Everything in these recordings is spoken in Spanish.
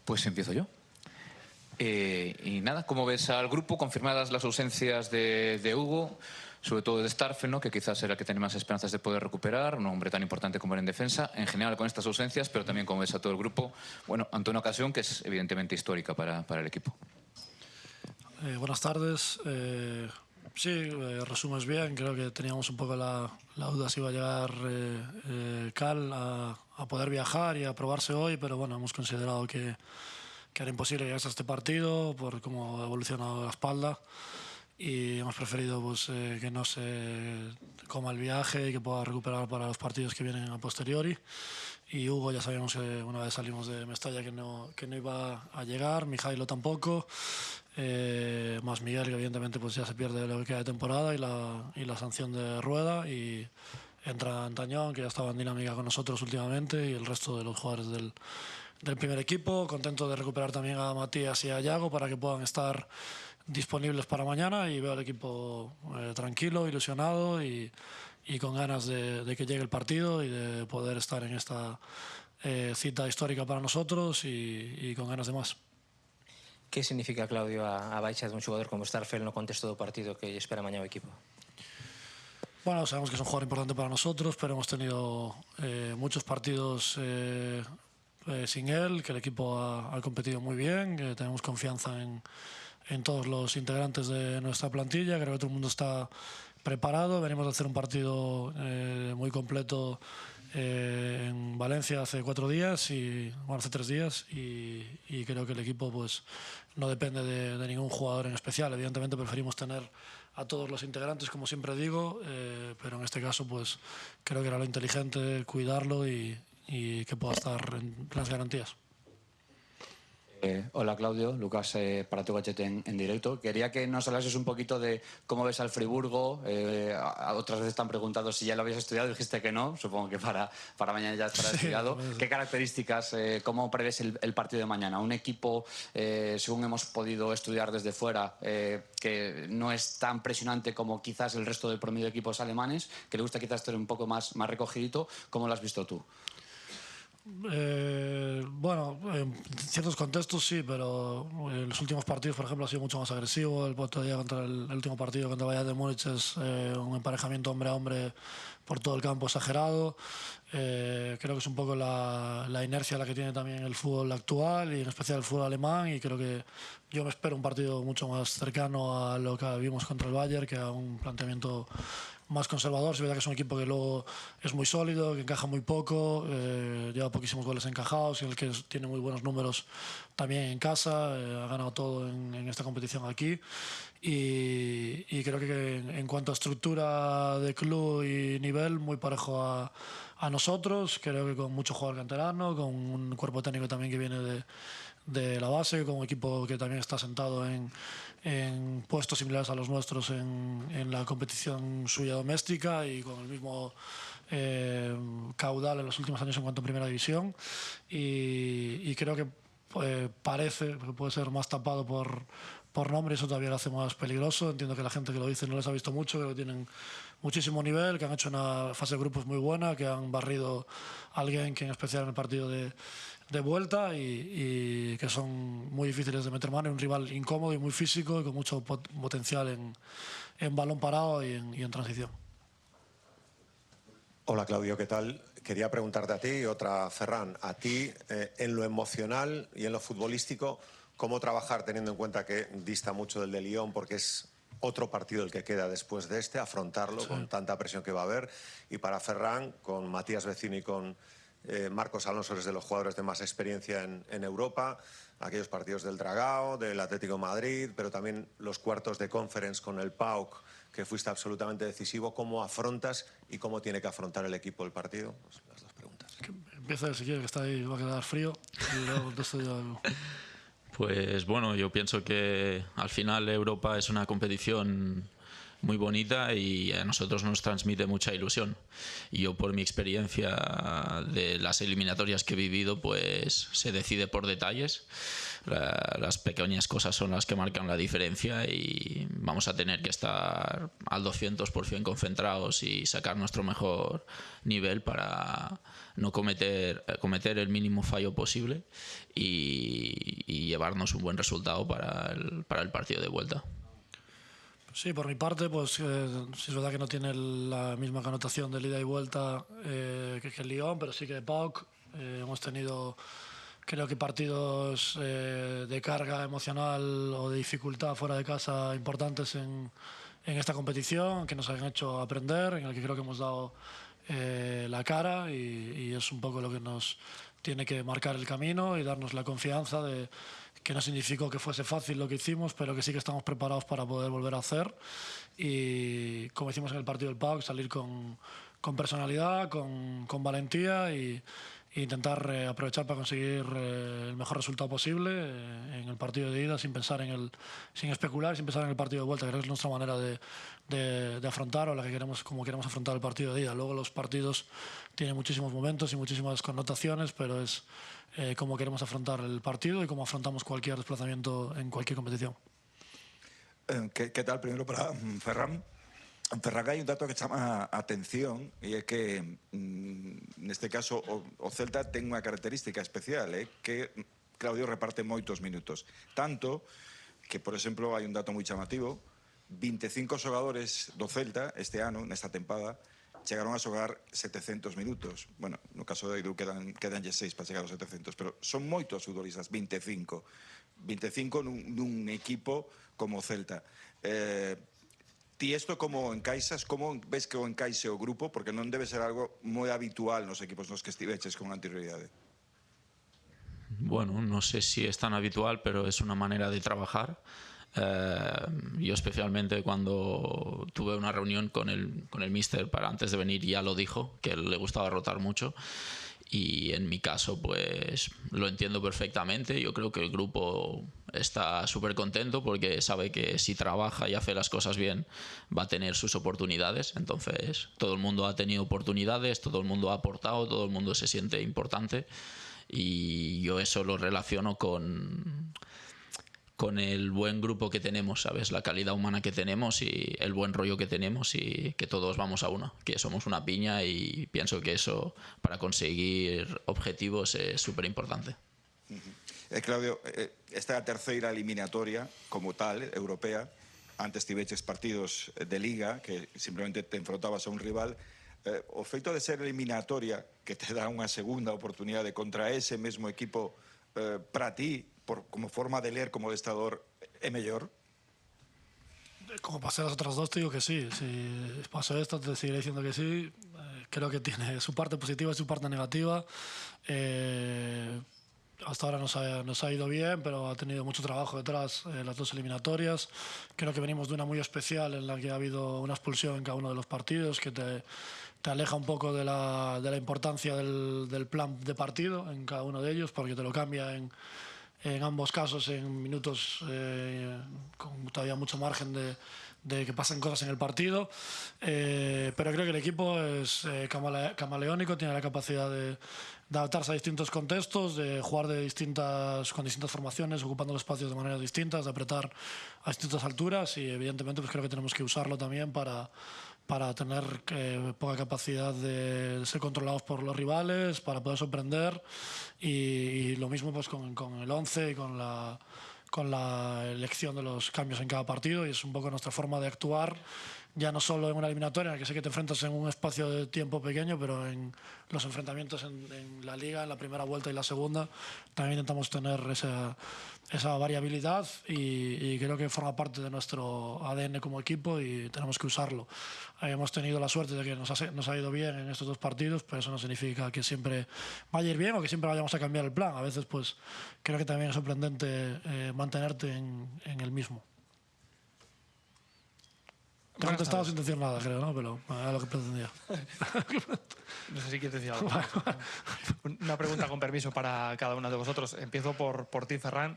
Pues empiezo yo. Y nada, ¿cómo ves al grupo? Confirmadas las ausencias de Hugo, sobre todo de Starfel, ¿no? Que quizás era el que tiene más esperanzas de poder recuperar, un hombre tan importante como él en defensa, en general con estas ausencias, pero también como ves a todo el grupo, bueno, ante una ocasión que es evidentemente histórica para el equipo. Buenas tardes. Sí, resumes bien. Creo que teníamos un poco la duda si iba a llegar Cal a poder viajar y a probarse hoy, pero bueno, hemos considerado que era imposible llegar a este partido por cómo ha evolucionado la espalda y hemos preferido pues, que no se coma el viaje y que pueda recuperar para los partidos que vienen a posteriori. Y Hugo ya sabíamos que una vez salimos de Mestalla que no iba a llegar, Mijailo tampoco, más Miguel, que evidentemente pues ya se pierde lo que queda de temporada y la sanción de Rueda, y entra Antañón, que ya estaba en dinámica con nosotros últimamente, y el resto de los jugadores del primer equipo. Contento de recuperar también a Matías y a Yago para que puedan estar disponibles para mañana, y veo al equipo tranquilo, ilusionado y con ganas de que llegue el partido y de poder estar en esta cita histórica para nosotros y con ganas de más. ¿Qué significa, Claudio, a baixa de un xogador como Starfel no contexto do partido que espera mañá o equipo? Bueno, sabemos que es un jugador importante para nosotros, pero hemos tenido muchos partidos sin él, que el equipo ha competido muy bien, que tenemos confianza en todos los integrantes de nuestra plantilla. Creo que todo el mundo está preparado. Venimos de hacer un partido muy completo en Valencia hace 4 días hace 3 días y creo que el equipo pues no depende de ningún jugador en especial. Evidentemente preferimos tener a todos los integrantes, como siempre digo, pero en este caso pues creo que era lo inteligente cuidarlo y que pueda estar en las garantías. Hola Claudio, Lucas para tu Gachete en directo. Quería que nos hablases un poquito de cómo ves al Friburgo. Otras veces te han preguntado si ya lo habías estudiado, dijiste que no, supongo que para mañana ya estará estudiado. Pues, ¿Qué características, cómo prevés el partido de mañana? Un equipo, según hemos podido estudiar desde fuera, que no es tan presionante como quizás el resto del promedio de equipos alemanes, que le gusta quizás estar un poco más recogidito. ¿Cómo lo has visto tú? Bueno, en ciertos contextos sí, pero en los últimos partidos, por ejemplo, ha sido mucho más agresivo. El otro día contra el último partido contra Bayern de Múnich es un emparejamiento hombre a hombre por todo el campo exagerado. Creo que es un poco la inercia la que tiene también el fútbol actual y en especial el fútbol alemán, y creo que yo me espero un partido mucho más cercano a lo que vimos contra el Bayern, que a un planteamiento más conservador. Es verdad que es un equipo que luego es muy sólido, que encaja muy poco, lleva poquísimos goles encajados y el que tiene muy buenos números también en casa, ha ganado todo en esta competición aquí y creo que en cuanto a estructura de club y nivel muy parejo a nosotros. Creo que con mucho jugador canterano, con un cuerpo técnico también que viene de la base, con un equipo que también está sentado en puestos similares a los nuestros en la competición suya doméstica y con el mismo caudal en los últimos años en cuanto a primera división, y creo que parece que puede ser más tapado por nombre, eso todavía lo hace más peligroso. Entiendo que la gente que lo dice no les ha visto mucho, creo que tienen muchísimo nivel, que han hecho una fase de grupos muy buena, que han barrido a alguien que en especial en el partido de vuelta y que son muy difíciles de meter mano, un rival incómodo y muy físico y con mucho potencial en balón parado y en transición. Hola Claudio, ¿qué tal? Quería preguntarte a ti y otra a Ferran. A ti, en lo emocional y en lo futbolístico, ¿cómo trabajar teniendo en cuenta que dista mucho del de Lyon porque es otro partido el que queda después de este, afrontarlo con tanta presión que va a haber? Y para Ferran, con Matías Vecino y con Marcos Alonso, es de los jugadores de más experiencia en Europa, aquellos partidos del Dragao, del Atlético de Madrid, pero también los cuartos de Conference con el PAOK, que fuiste absolutamente decisivo. ¿Cómo afrontas y cómo tiene que afrontar el equipo el partido? Pues las dos preguntas. Empieza si quieres, que está ahí, va a quedar frío y luego contesto yo algo. Pues bueno, yo pienso que al final Europa es una competición muy bonita y a nosotros nos transmite mucha ilusión. Y yo, por mi experiencia de las eliminatorias que he vivido, pues se decide por detalles. Las pequeñas cosas son las que marcan la diferencia y vamos a tener que estar al 200% concentrados y sacar nuestro mejor nivel para no cometer el mínimo fallo posible y llevarnos un buen resultado para el partido de vuelta. Sí, por mi parte, pues sí es verdad que no tiene la misma connotación de ida y vuelta que el Lyon, pero sí que de PAOK hemos tenido, creo que partidos de carga emocional o de dificultad fuera de casa importantes en esta competición, que nos han hecho aprender, en el que creo que hemos dado la cara y es un poco lo que nos tiene que marcar el camino y darnos la confianza de que no significó que fuese fácil lo que hicimos, pero que sí que estamos preparados para poder volver a hacer y, como hicimos en el partido del PAOK, salir con personalidad, con valentía y intentar aprovechar para conseguir el mejor resultado posible en el partido de ida sin especular, sin pensar en el partido de vuelta. Creo que es nuestra manera de afrontar o como queremos afrontar el partido de ida. Luego los partidos tienen muchísimos momentos y muchísimas connotaciones, pero es cómo queremos afrontar el partido y cómo afrontamos cualquier desplazamiento en cualquier competición. ¿Qué tal? Primero para Ferran. En Ferran hai un dato que chama a atención e é que neste caso o Celta ten unha característica especial, que Claudio reparte moitos minutos, tanto que, por exemplo, hai un dato moi chamativo: 25 xogadores do Celta este ano, nesta tempada, chegaron a xogar 700 minutos. Bueno, no caso de Edu quedanlle 6 para chegar aos 700, pero son moitos futbolistas, 25 nun equipo como o Celta. Ti isto como encaixas? Como ves que o encaixe o grupo? Porque non debe ser algo moi habitual nos equipos nos que estiveches con anterioridade. Bueno, no sé si es tan habitual, pero es una manera de trabajar. Yo especialmente cuando tuve una reunión con el míster para antes de venir, ya lo dijo, que le gustaba rotar mucho. Y en mi caso, pues lo entiendo perfectamente. Yo creo que el grupo está súper contento porque sabe que si trabaja y hace las cosas bien va a tener sus oportunidades. Entonces todo el mundo ha tenido oportunidades, todo el mundo ha aportado, todo el mundo se siente importante y yo eso lo relaciono con el buen grupo que tenemos, ¿sabes? La calidad humana que tenemos y el buen rollo que tenemos y que todos vamos a uno, que somos una piña y pienso que eso para conseguir objetivos es súper importante. Claudio, esta é a terceira eliminatoria como tal, europea. Antes tiveches partidos de Liga que simplemente te enfrontabas a un rival. O feito de ser eliminatoria que te dá unha segunda oportunidade contra ese mesmo equipo, para ti, como forma de leer como adestrador, é mellor? Como pasé las otras dos, te digo que sí. Si paso esta, te seguiré diciendo que sí. Creo que tiene su parte positiva y su parte negativa. Hasta ahora nos ha ido bien, pero ha tenido mucho trabajo detrás las dos eliminatorias. Creo que venimos de una muy especial en la que ha habido una expulsión en cada uno de los partidos que te aleja un poco de la importancia del plan de partido en cada uno de ellos, porque te lo cambia en ambos casos en minutos con todavía mucho margen de que pasen cosas en el partido, pero creo que el equipo es camaleónico, tiene la capacidad de adaptarse a distintos contextos, de jugar con distintas formaciones, ocupando los espacios de maneras distintas, de apretar a distintas alturas y evidentemente pues creo que tenemos que usarlo también para tener poca capacidad de ser controlados por los rivales, para poder sorprender y lo mismo pues con el 11 y con la elección de los cambios en cada partido, y es un poco nuestra forma de actuar, ya no solo en una eliminatoria en la que sé que te enfrentas en un espacio de tiempo pequeño, pero en los enfrentamientos en la Liga, en la primera vuelta y la segunda, también intentamos tener esa variabilidad y creo que forma parte de nuestro ADN como equipo y tenemos que usarlo. Hemos tenido la suerte de que nos ha ido bien en estos dos partidos, pero eso no significa que siempre vaya a ir bien o que siempre vayamos a cambiar el plan. A veces pues creo que también es sorprendente mantenerte en el mismo. Te he contestado sin decir nada, creo, ¿no? Pero era lo que pretendía. No sé si quieres decir algo. Una pregunta con permiso para cada uno de vosotros. Empiezo por ti, Ferran.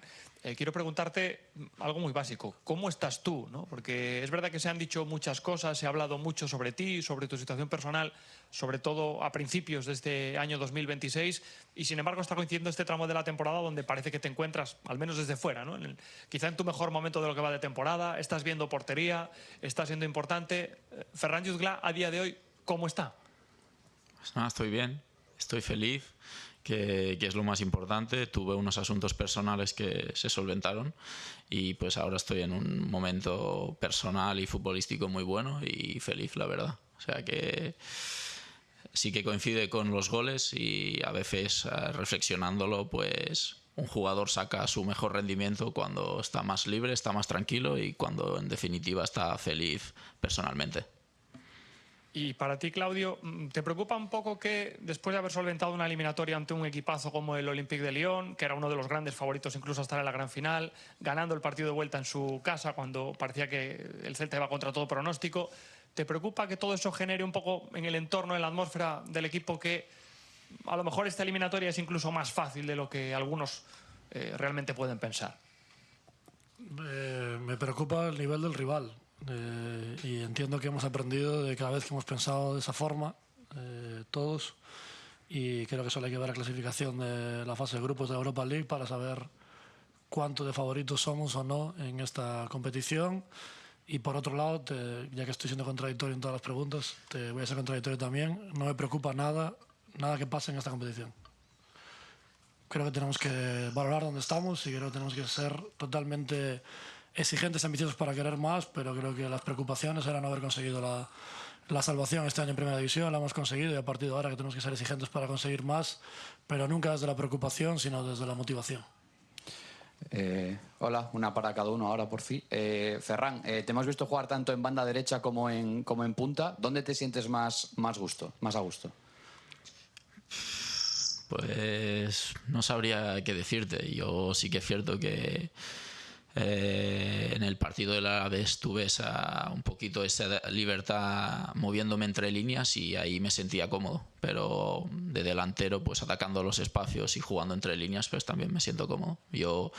Quiero preguntarte algo muy básico. ¿Cómo estás tú? ¿No? Porque es verdad que se han dicho muchas cosas, se ha hablado mucho sobre ti, sobre tu situación personal, sobre todo a principios de este año 2026, y sin embargo está coincidiendo este tramo de la temporada donde parece que te encuentras, al menos desde fuera, ¿no? Quizá en tu mejor momento de lo que va de temporada, estás viendo portería, estás siendo importante. Ferran Jutgla, a día de hoy, ¿cómo está? Pues nada, estoy bien, estoy feliz, que es lo más importante. Tuve unos asuntos personales que se solventaron y pues ahora estoy en un momento personal y futbolístico muy bueno y feliz, la verdad. O sea que sí que coincide con los goles y a veces reflexionándolo, pues un jugador saca su mejor rendimiento cuando está más libre, está más tranquilo y cuando en definitiva está feliz personalmente. Y para ti, Claudio, ¿te preocupa un poco que después de haber solventado una eliminatoria ante un equipazo como el Olympique de Lyon, que era uno de los grandes favoritos incluso a estar en la gran final, ganando el partido de vuelta en su casa cuando parecía que el Celta iba contra todo pronóstico, ¿te preocupa que todo eso genere un poco en el entorno, en la atmósfera del equipo, que a lo mejor esta eliminatoria es incluso más fácil de lo que algunos realmente pueden pensar? Me preocupa el nivel del rival. Y entiendo que hemos aprendido de cada vez que hemos pensado de esa forma, todos, y creo que solo hay que ver la clasificación de la fase de grupos de Europa League para saber cuánto de favoritos somos o no en esta competición. Y por otro lado, ya que estoy siendo contradictorio en todas las preguntas, te voy a ser contradictorio también. No me preocupa nada que pase en esta competición. Creo que tenemos que valorar dónde estamos y creo que tenemos que ser totalmente exigentes, ambiciosos para querer más, pero creo que las preocupaciones eran no haber conseguido la salvación este año en Primera División. La hemos conseguido y a partir de ahora que tenemos que ser exigentes para conseguir más, pero nunca desde la preocupación, sino desde la motivación. Hola, una para cada uno ahora por fin. Ferran, te hemos visto jugar tanto en banda derecha como en punta. ¿Dónde te sientes más a gusto? Pues no sabría qué decirte. Yo sí que es cierto que en el partido del Alavés tuve un poquito esa libertad moviéndome entre líneas y ahí me sentía cómodo, pero de delantero, pues atacando los espacios y jugando entre líneas, pues también me siento cómodo. Yo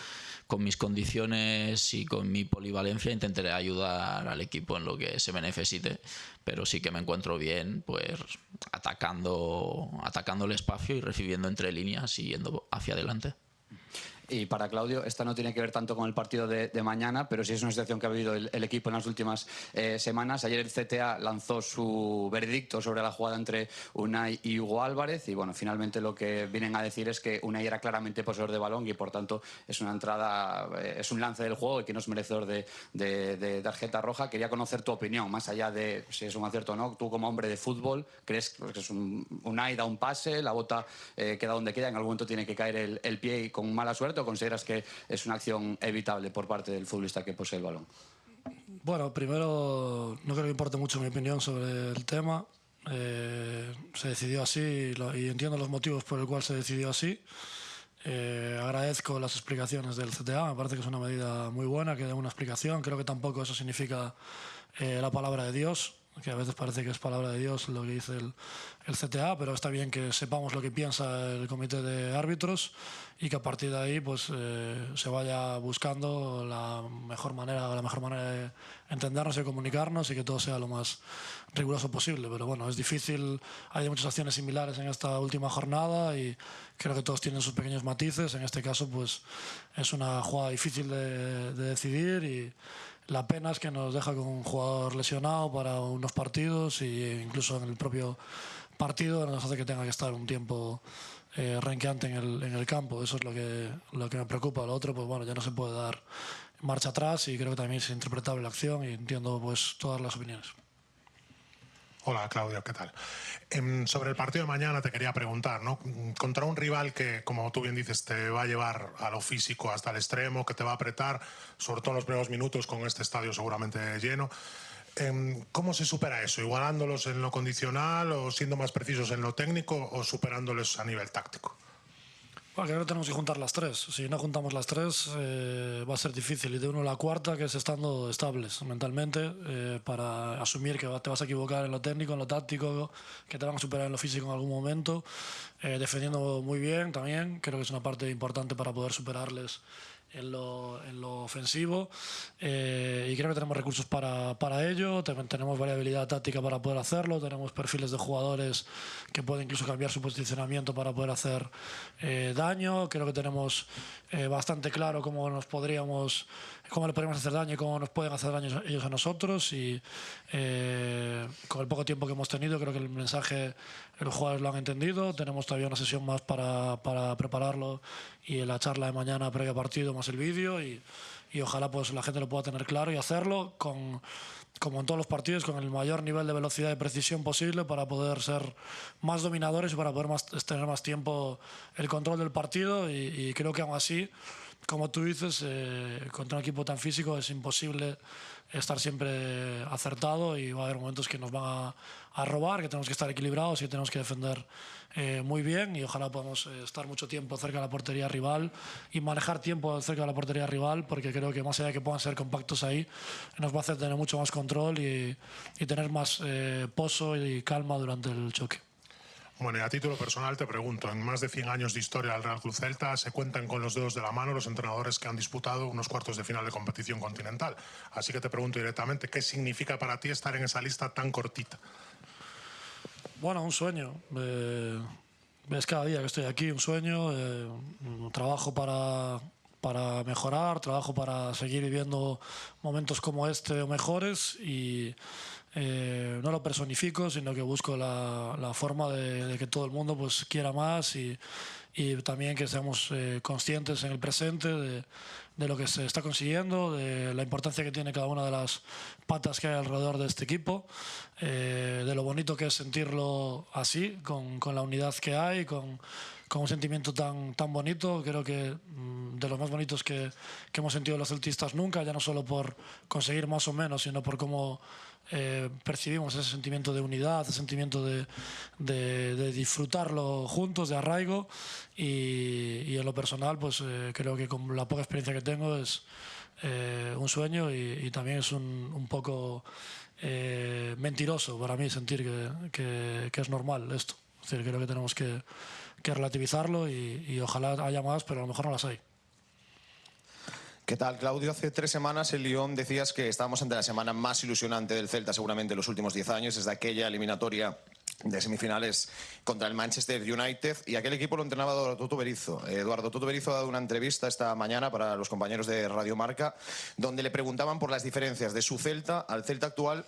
con mis condiciones y con mi polivalencia intentaré ayudar al equipo en lo que se me necesite, pero sí que me encuentro bien pues atacando el espacio y recibiendo entre líneas y yendo hacia adelante. Y para Claudio, esta no tiene que ver tanto con el partido de mañana, pero sí es una situación que ha vivido el equipo en las últimas semanas. Ayer el CTA lanzó su veredicto sobre la jugada entre Unai y Hugo Álvarez y bueno, finalmente lo que vienen a decir es que Unai era claramente poseedor de balón y por tanto es una entrada, es un lance del juego y que no es merecedor de tarjeta roja. Quería conocer tu opinión, más allá de si es un acierto o no. Tú como hombre de fútbol, ¿crees que es Unai da un pase, la bota queda donde queda, en algún momento tiene que caer el pie y con mala suerte? ¿O consideras que es una acción evitable por parte del futbolista que posee el balón? Bueno, primero no creo que importe mucho mi opinión sobre el tema. Se decidió así y entiendo los motivos por el cual se decidió así. Agradezco las explicaciones del CTA, me parece que es una medida muy buena, que dé una explicación. Creo que tampoco eso significa la palabra de Dios, que a veces parece que es palabra de Dios lo que dice el CTA, pero está bien que sepamos lo que piensa el comité de árbitros y que a partir de ahí pues se vaya buscando la mejor manera de entendernos y comunicarnos y que todo sea lo más riguroso posible. Pero bueno, es difícil, hay muchas acciones similares en esta última jornada y creo que todos tienen sus pequeños matices. En este caso pues es una jugada difícil de decidir y la pena es que nos deja con un jugador lesionado para unos partidos e incluso en el propio partido nos hace que tenga que estar un tiempo renqueante en el campo. Eso es lo que me preocupa. Lo otro, pues bueno, ya no se puede dar marcha atrás y creo que también es interpretable la acción y entiendo pues todas las opiniones. Hola, Claudio, ¿qué tal? Sobre el partido de mañana te quería preguntar, ¿no? Contra un rival que, como tú bien dices, te va a llevar a lo físico hasta el extremo, que te va a apretar, sobre todo en los primeros minutos con este estadio seguramente lleno. ¿Cómo se supera eso? ¿Igualándolos en lo condicional o siendo más precisos en lo técnico o superándoles a nivel táctico? Bueno, creo que tenemos que juntar las tres. Si no juntamos las tres, va a ser difícil. Y de uno la cuarta, que es estando estables mentalmente, para asumir que te vas a equivocar en lo técnico, en lo táctico, que te van a superar en lo físico en algún momento. Defendiendo muy bien también. Creo que es una parte importante para poder superarles en lo ofensivo, y creo que tenemos recursos para ello. Tenemos variabilidad táctica para poder hacerlo, tenemos perfiles de jugadores que pueden incluso cambiar su posicionamiento para poder hacer daño. Creo que tenemos bastante claro cómo le podríamos hacer daño y cómo nos pueden hacer daño ellos a nosotros, y con el poco tiempo que hemos tenido creo que el mensaje los jugadores lo han entendido. Tenemos todavía una sesión más para prepararlo, y en la charla de mañana previo partido más el vídeo, y ojalá pues la gente lo pueda tener claro y hacerlo como en todos los partidos, con el mayor nivel de velocidad y precisión posible, para poder ser más dominadores y para poder tener más tiempo el control del partido. Y creo que aún así, como tú dices, contra un equipo tan físico es imposible estar siempre acertado, y va a haber momentos que nos van a robar, que tenemos que estar equilibrados y tenemos que defender muy bien, y ojalá podamos estar mucho tiempo cerca de la portería rival y manejar tiempo cerca de la portería rival, porque creo que más allá de que puedan ser compactos ahí, nos va a hacer tener mucho más control y tener más pozo y calma durante el choque. Bueno, y a título personal te pregunto, en más de 100 años de historia del Real Club Celta se cuentan con los dedos de la mano los entrenadores que han disputado unos cuartos de final de competición continental. Así que te pregunto directamente, ¿qué significa para ti estar en esa lista tan cortita? Bueno, un sueño. Ves cada día que estoy aquí, un sueño. Trabajo para mejorar, trabajo para seguir viviendo momentos como este o mejores, y no lo personifico, sino que busco la forma de que todo el mundo pues quiera más, y también que seamos conscientes en el presente de lo que se está consiguiendo, de la importancia que tiene cada una de las patas que hay alrededor de este equipo, de lo bonito que es sentirlo así, con la unidad que hay, con un sentimiento tan bonito. Creo que de los más bonitos que hemos sentido los celtistas nunca, ya no solo por conseguir más o menos, sino por cómo percibimos ese sentimiento de unidad, ese sentimiento de disfrutarlo juntos, de arraigo, y en lo personal pues creo que con la poca experiencia que tengo es un sueño, y también es un poco mentiroso para mí sentir que es normal esto. Es decir, creo que tenemos que relativizarlo, y ojalá haya más, pero a lo mejor no las hay. ¿Qué tal, Claudio? Hace 3 semanas en Lyon decías que estábamos ante la semana más ilusionante del Celta seguramente en los últimos 10 años, desde aquella eliminatoria de semifinales contra el Manchester United, y aquel equipo lo entrenaba Eduardo Toto Berizzo. Eduardo Toto Berizzo ha dado una entrevista esta mañana para los compañeros de Radio Marca, donde le preguntaban por las diferencias de su Celta al Celta actual,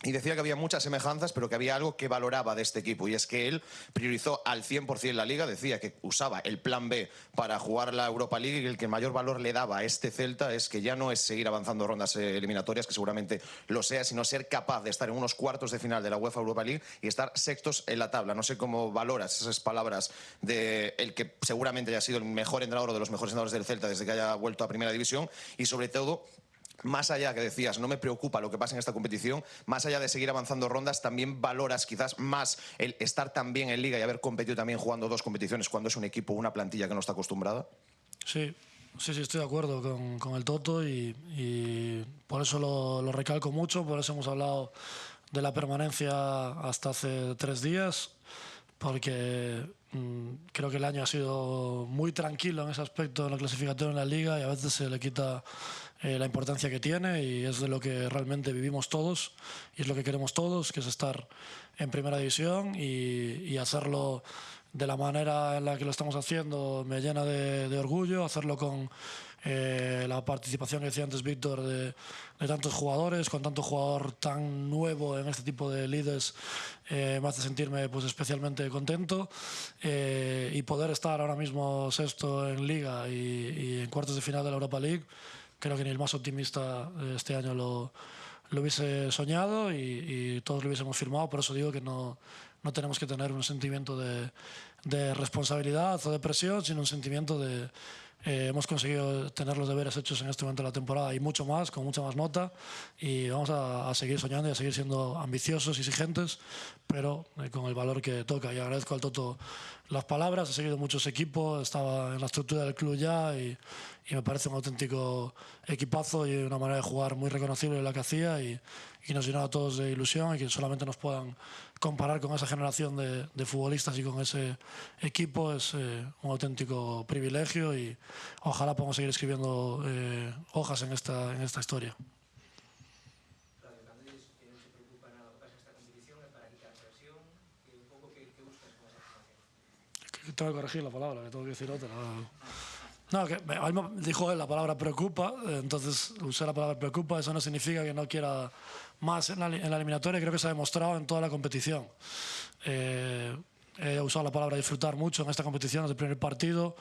y decía que había muchas semejanzas, pero que había algo que valoraba de este equipo, y es que él priorizó al 100% la Liga. Decía que usaba el plan B para jugar la Europa League, y el que mayor valor le daba a este Celta es que ya no es seguir avanzando rondas eliminatorias, que seguramente lo sea, sino ser capaz de estar en unos cuartos de final de la UEFA Europa League y estar sextos en la tabla. No sé cómo valoras esas palabras de el que seguramente haya sido el mejor entrenador o de los mejores entrenadores del Celta desde que haya vuelto a Primera División, y sobre todo, más allá, que decías, no me preocupa lo que pasa en esta competición, más allá de seguir avanzando rondas, también valoras quizás más el estar también en Liga y haber competido también jugando 2 competiciones cuando es un equipo, una plantilla que no está acostumbrada. Sí, estoy de acuerdo con el Toto, y por eso lo recalco mucho. Por eso hemos hablado de la permanencia hasta hace 3 días, porque creo que el año ha sido muy tranquilo en ese aspecto, en la clasificación en la Liga, y a veces se le quita la importancia que tiene, y es de lo que realmente vivimos todos y es lo que queremos todos, que es estar en Primera División, y hacerlo de la manera en la que lo estamos haciendo me llena de orgullo. Hacerlo con la participación que decía antes Víctor de tantos jugadores, con tanto jugador tan nuevo en este tipo de líderes, me hace sentirme pues especialmente contento, y poder estar ahora mismo sexto en Liga y en cuartos de final de la Europa League, creo que ni el más optimista este año lo hubiese soñado, y todos lo hubiésemos firmado. Por eso digo que no tenemos que tener un sentimiento de responsabilidad o de presión, sino un sentimiento de hemos conseguido tener los deberes hechos en este momento de la temporada y mucho más, con mucha más nota, y vamos a seguir soñando y a seguir siendo ambiciosos y exigentes, pero con el valor que toca. Y agradezco al Toto las palabras, he seguido muchos equipos, estaba en la estructura del club ya y me parece un auténtico equipazo y una manera de jugar muy reconocible la que hacía y nos llenaba a todos de ilusión y que solamente nos puedan comparar con esa generación de futbolistas y con ese equipo es un auténtico privilegio y ojalá podamos seguir escribiendo hojas en esta historia. Tengo que corregir la palabra, que tengo que decir otra. No, que a mí me dijo él la palabra preocupa, entonces usé la palabra preocupa, eso no significa que no quiera más en la eliminatoria, creo que se ha demostrado en toda la competición. He usado la palabra disfrutar mucho en esta competición desde el primer partido.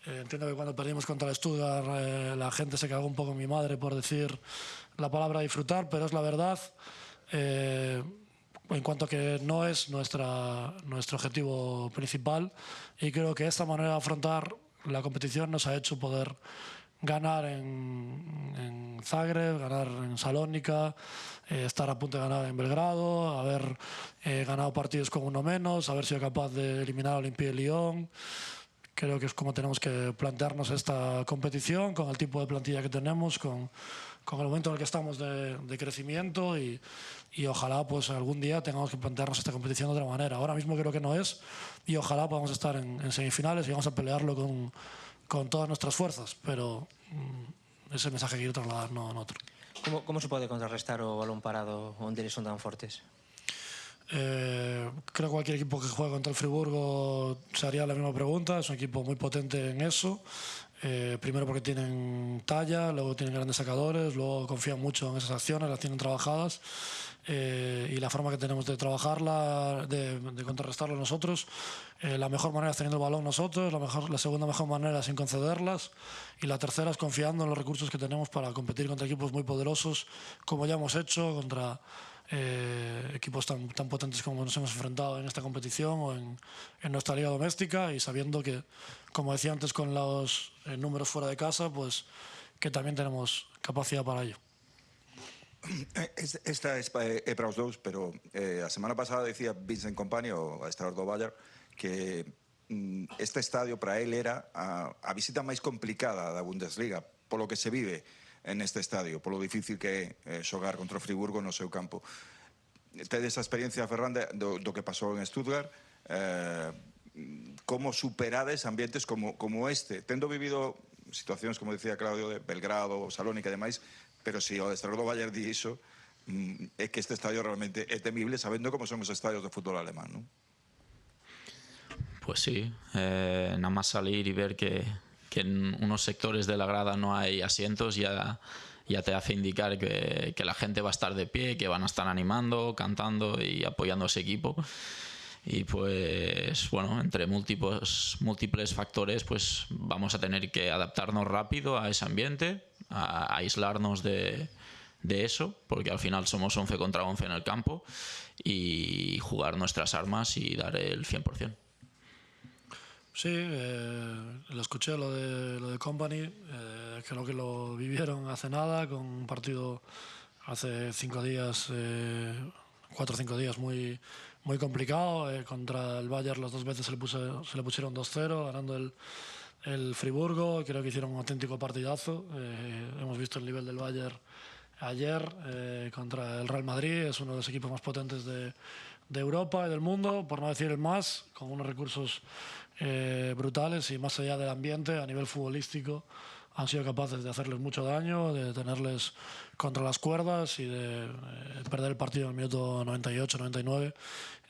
Entiendo que cuando perdimos contra el Stuttgart la gente se cagó un poco en mi madre por decir la palabra disfrutar, pero es la verdad. En cuanto a que no es nuestro objetivo principal y creo que esta manera de afrontar la competición nos ha hecho poder ganar en Zagreb, ganar en Salónica, estar a punto de ganar en Belgrado, haber ganado partidos con uno menos, haber sido capaz de eliminar a Olympique de Lyon. Creo que es como tenemos que plantearnos esta competición, con el tipo de plantilla que tenemos, con el momento en el que estamos de crecimiento y ojalá pues algún día tengamos que plantearnos esta competición de otra manera. Ahora mismo creo que no es y ojalá podamos estar en semifinales y vamos a pelearlo con todas nuestras fuerzas, pero ese mensaje quiero trasladar, no en otro. Como se pode contrarrestar o balón parado onde eles son tan fortes? Creo que cualquier equipo que juegue contra el Friburgo se haría la misma pregunta. Es un equipo muy potente en eso. Primero porque tienen talla, luego tienen grandes sacadores, luego confían mucho en esas acciones, las tienen trabajadas y la forma que tenemos de trabajarla, de contrarrestarlo nosotros, la mejor manera es teniendo el balón nosotros, la segunda mejor manera es sin concederlas y la tercera es confiando en los recursos que tenemos para competir contra equipos muy poderosos como ya hemos hecho, contra equipos tan potentes como nos hemos enfrentado en esta competición o en nuestra liga doméstica y sabiendo que, como decía antes con los números fuera de casa, pues que también tenemos capacidad para ello. Esta es para os dous, pero a semana pasada decía Vincent Kompany, o adestrador do Bayern, que este estadio para él era a visita máis complicada da Bundesliga, polo que se vive en este estadio, polo difícil que é xogar contra o Friburgo no seu campo. Tedes esa experiencia, Ferran, do que pasou en Stuttgart, como superades ambientes como este, tendo vivido situacións, como decía Claudio, de Belgrado, Salónica e demais, pero si o adestrador do Bayern di iso, é que este estadio realmente é temible, sabendo como son os estadios de fútbol alemán, non? Pues sí, nada más salir y ver que en unos sectores de la grada no hay asientos ya te hace indicar que la gente va a estar de pie, que van a estar animando, cantando y apoyando a ese equipo. Y pues bueno, entre múltiples factores pues vamos a tener que adaptarnos rápido a ese ambiente, a aislarnos de eso, porque al final somos 11 contra 11 en el campo y jugar nuestras armas y dar el 100%. Sí, lo escuché lo de Kompany, creo que lo vivieron hace nada, con un partido hace 4 o 5 días muy complicado, contra el Bayern las 2 veces se le pusieron 2-0, ganando el Friburgo, creo que hicieron un auténtico partidazo, hemos visto el nivel del Bayern ayer contra el Real Madrid, es uno de los equipos más potentes de Europa y del mundo, por no decir el más, con unos recursos brutales y más allá del ambiente, a nivel futbolístico, han sido capaces de hacerles mucho daño, de tenerles contra las cuerdas y de perder el partido en el minuto 98-99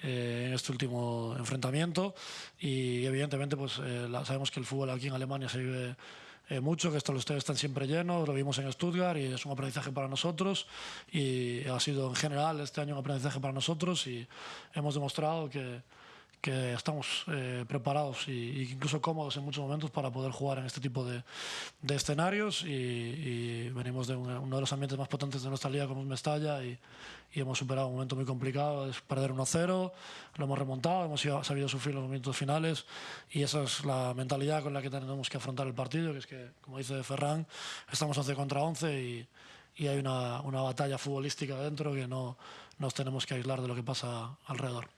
en este último enfrentamiento. Y evidentemente pues sabemos que el fútbol aquí en Alemania se vive mucho, que los estadios están siempre llenos, lo vimos en Stuttgart y es un aprendizaje para nosotros y ha sido en general este año un aprendizaje para nosotros y hemos demostrado que estamos preparados y incluso cómodos en muchos momentos para poder jugar en este tipo de escenarios y venimos de uno de los ambientes más potentes de nuestra liga como es Mestalla y hemos superado un momento muy complicado, es perder 1-0, lo hemos remontado, hemos sabido sufrir los minutos finales y esa es la mentalidad con la que tenemos que afrontar el partido, que es que, como dice Ferran, estamos 11 contra 11 y hay una batalla futbolística dentro que no nos tenemos que aislar de lo que pasa alrededor.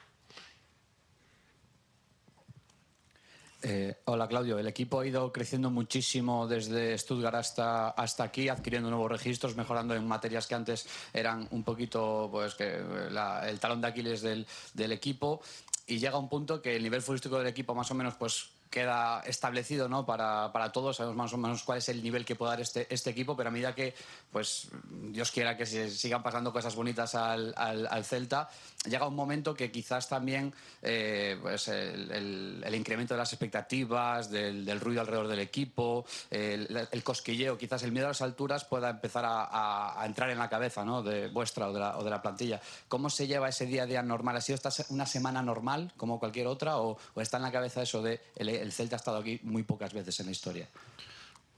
Hola Claudio, el equipo ha ido creciendo muchísimo desde Stuttgart hasta aquí, adquiriendo nuevos registros, mejorando en materias que antes eran un poquito pues, el talón de Aquiles del equipo, y llega un punto que el nivel futbolístico del equipo más o menos pues queda establecido, ¿no? para todos, sabemos más o menos cuál es el nivel que puede dar este equipo, pero a medida que, pues, Dios quiera que se sigan pasando cosas bonitas al Celta, llega un momento que quizás también pues el incremento de las expectativas, del ruido alrededor del equipo, el cosquilleo, quizás el miedo a las alturas pueda empezar a entrar en la cabeza, ¿no? de vuestra o de la plantilla. ¿Cómo se lleva ese día a día normal? ¿Ha sido esta una semana normal como cualquier otra o está en la cabeza eso de el Celta ha estado aquí muy pocas veces en la historia?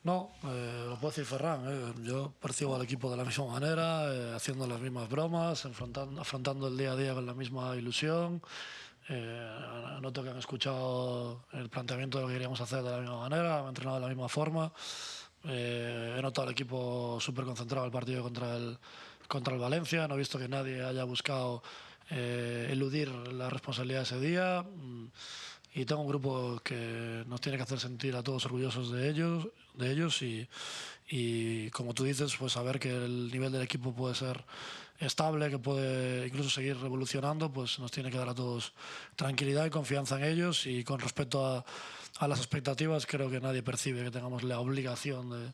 No, lo puedo decir Ferran. Yo percibo al equipo de la misma manera, haciendo las mismas bromas, afrontando el día a día con la misma ilusión. Noto que han escuchado el planteamiento de lo que queríamos hacer de la misma manera, han entrenado de la misma forma. He notado al equipo súper concentrado en el partido contra el Valencia. No he visto que nadie haya buscado eludir la responsabilidad de ese día. Y tengo un grupo que nos tiene que hacer sentir a todos orgullosos de ellos y como tú dices, pues saber que el nivel del equipo puede ser estable, que puede incluso seguir evolucionando, pues nos tiene que dar a todos tranquilidad y confianza en ellos. Y con respecto a las expectativas, creo que nadie percibe que tengamos la obligación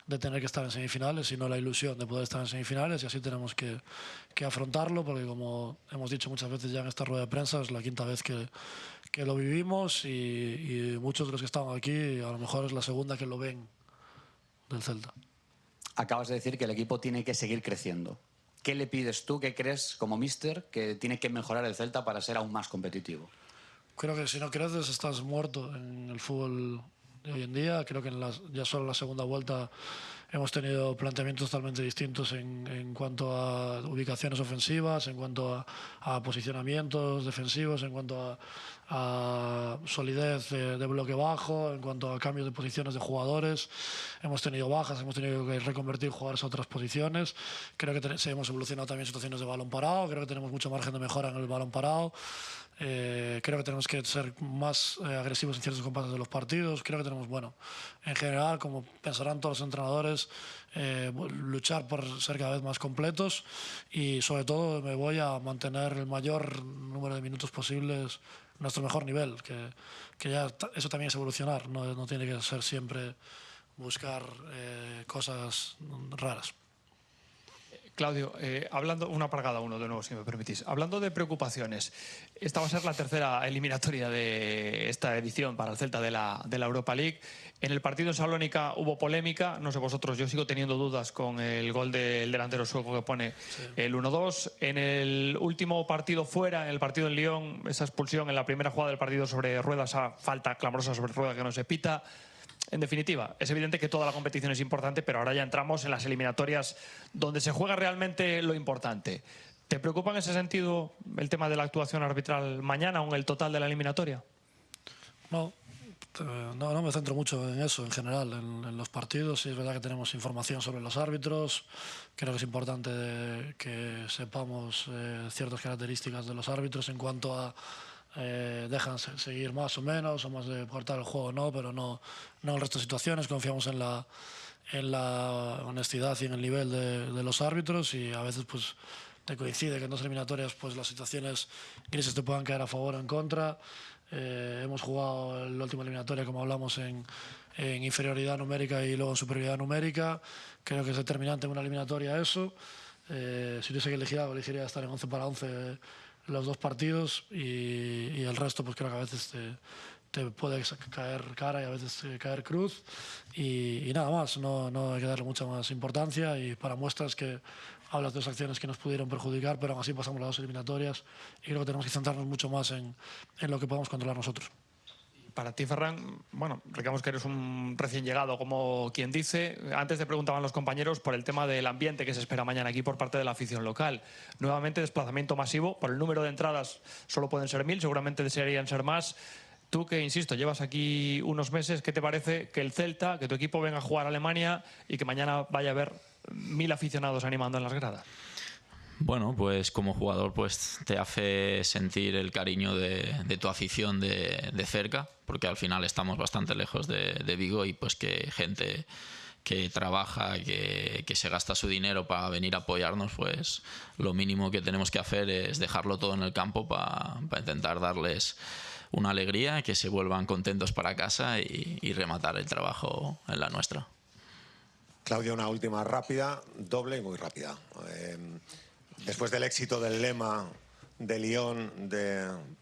de tener que estar en semifinales, sino la ilusión de poder estar en semifinales, y así tenemos que afrontarlo, porque como hemos dicho muchas veces ya en esta rueda de prensa, es la quinta vez que lo vivimos y muchos de los que están aquí a lo mejor es la segunda que lo ven del Celta. Acabas de decir que el equipo tiene que seguir creciendo. ¿Qué le pides tú, qué crees como míster que tiene que mejorar el Celta para ser aún más competitivo? Creo que si no creces estás muerto en el fútbol de hoy en día. Creo que ya solo en la segunda vuelta hemos tenido planteamientos totalmente distintos en cuanto a ubicaciones ofensivas, en cuanto a posicionamientos defensivos, en cuanto a solidez de bloque bajo, en cuanto a cambios de posiciones de jugadores. Hemos tenido bajas, hemos tenido que reconvertir jugadores a otras posiciones. Creo que hemos evolucionado también en situaciones de balón parado. Creo que tenemos mucho margen de mejora en el balón parado. Creo que tenemos que ser más agresivos en ciertos compases de los partidos. Creo que tenemos, en general, como pensarán todos los entrenadores, luchar por ser cada vez más completos y sobre todo me voy a mantener el mayor número de minutos posibles, nuestro mejor nivel, que ya eso también es evolucionar, no tiene que ser siempre buscar cosas raras. Claudio, hablando, una para cada uno de nuevo, si me permitís. Hablando de preocupaciones, esta va a ser la tercera eliminatoria de esta edición para el Celta de la Europa League. En el partido en Salónica hubo polémica, no sé vosotros, yo sigo teniendo dudas con el gol del delantero sueco que pone el 1-2. En el último partido fuera, en el partido en Lyon, esa expulsión en la primera jugada del partido sobre Rueda, esa falta clamorosa sobre Rueda que no se pita. En definitiva, es evidente que toda la competición es importante, pero ahora ya entramos en las eliminatorias donde se juega realmente lo importante. ¿Te preocupa en ese sentido el tema de la actuación arbitral mañana o en el total de la eliminatoria? No me centro mucho en eso en general, en los partidos. Sí, es verdad que tenemos información sobre los árbitros. Creo que es importante que sepamos ciertas características de los árbitros en cuanto a dejan seguir más o menos, o más de cortar el juego, pero no en el resto de situaciones. Confiamos en la honestidad y en el nivel de los árbitros, y a veces pues te coincide que en dos eliminatorias pues las situaciones grises te puedan caer a favor o en contra. Hemos jugado la última eliminatoria, como hablamos, en inferioridad numérica y luego en superioridad numérica. Creo que es determinante en una eliminatoria eso. Si tuviese que elegir algo, elegiría estar en 11 para 11 los dos partidos, y el resto pues creo que a veces te puede caer cara y a veces caer cruz, y nada más, no hay que darle mucha más importancia, y para muestras que hablas de dos acciones que nos pudieron perjudicar, pero aún así pasamos las dos eliminatorias y creo que tenemos que centrarnos mucho más en lo que podemos controlar nosotros. Para ti, Ferran, bueno, recordamos que eres un recién llegado, como quien dice. Antes te preguntaban los compañeros por el tema del ambiente que se espera mañana aquí por parte de la afición local. Nuevamente, desplazamiento masivo. Por el número de entradas solo pueden ser 1000, seguramente desearían ser más. Tú que, insisto, llevas aquí unos meses, ¿qué te parece que el Celta, que tu equipo venga a jugar a Alemania y que mañana vaya a haber 1000 aficionados animando en las gradas? Bueno, pues como jugador pues te hace sentir el cariño de tu afición de cerca, porque al final estamos bastante lejos de Vigo, y pues que gente que trabaja, que se gasta su dinero para venir a apoyarnos, pues lo mínimo que tenemos que hacer es dejarlo todo en el campo para intentar darles una alegría, que se vuelvan contentos para casa y rematar el trabajo en la nuestra. Claudio, una última rápida, doble y muy rápida. Después del éxito del lema de Lyon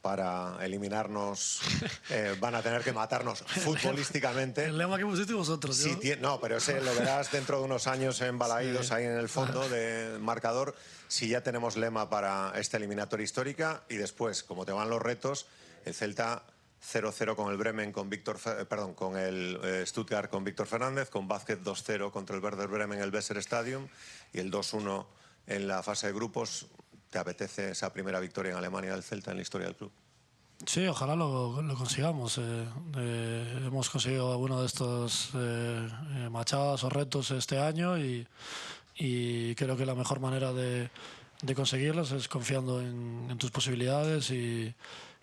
para eliminarnos, van a tener que matarnos futbolísticamente. El lema que pusiste vosotros. Sí, no, pero ese lo verás dentro de unos años en Balaídos, sí, ahí en el fondo de marcador, si ya tenemos lema para esta eliminatoria histórica. Y después, como te van los retos, el Celta 0-0 con el Bremen, con el Stuttgart con Víctor Fernández, con Vázquez 2-0 contra el Werder Bremen en el Weser Stadium y el 2-1 en la fase de grupos. ¿Te apetece esa primera victoria en Alemania del Celta en la historia del club? Sí, ojalá lo consigamos. Hemos conseguido alguno de estos machadas o retos este año, y creo que la mejor manera de conseguirlos es confiando en tus posibilidades y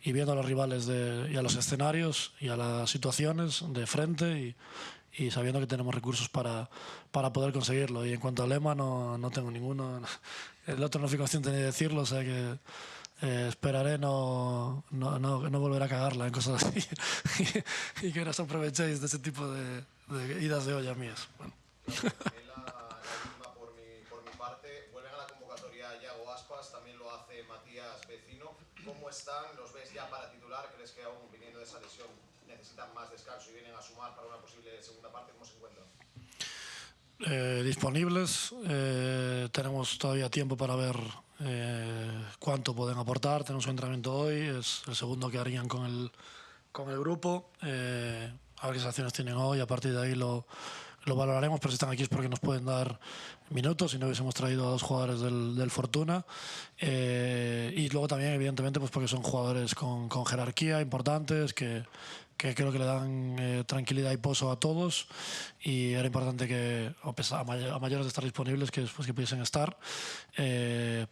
viendo a los rivales y a los escenarios y a las situaciones de frente, y sabiendo que tenemos recursos para poder conseguirlo. Y en cuanto al lema, no tengo ninguno. El otro no fui consciente de decirlo, o sea que esperaré no volver a cagarla en cosas así y que no os aprovechéis de ese tipo de idas de olla mías. Bueno. La última por mi parte, vuelven a la convocatoria Yago Aspas, también lo hace Matías Vecino. ¿Cómo están? ¿Los ves ya para titular? ¿Crees que aún viniendo de esa lesión necesitan más descanso y vienen a sumar para una posible segunda parte? ¿Cómo se encuentran? Disponibles, tenemos todavía tiempo para ver cuánto pueden aportar. Tenemos un entrenamiento hoy, es el segundo que harían con el grupo, a ver qué sensaciones tienen hoy, a partir de ahí lo valoraremos, pero si están aquí es porque nos pueden dar minutos, si no hubiésemos traído a dos jugadores del Fortuna, y luego también evidentemente pues porque son jugadores con jerarquía, importantes, que creo que le dan tranquilidad y pozo a todos, y era importante que a mayores de estar disponibles que después que pudiesen estar.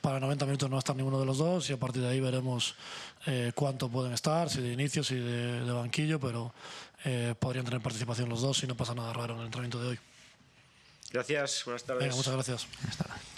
Para 90 minutos no va a estar ninguno de los dos, y a partir de ahí veremos cuánto pueden estar, si de inicio, si de banquillo, pero podrían tener participación los dos si no pasa nada raro en el entrenamiento de hoy. Gracias, buenas tardes. Venga, muchas gracias. Buenas tardes.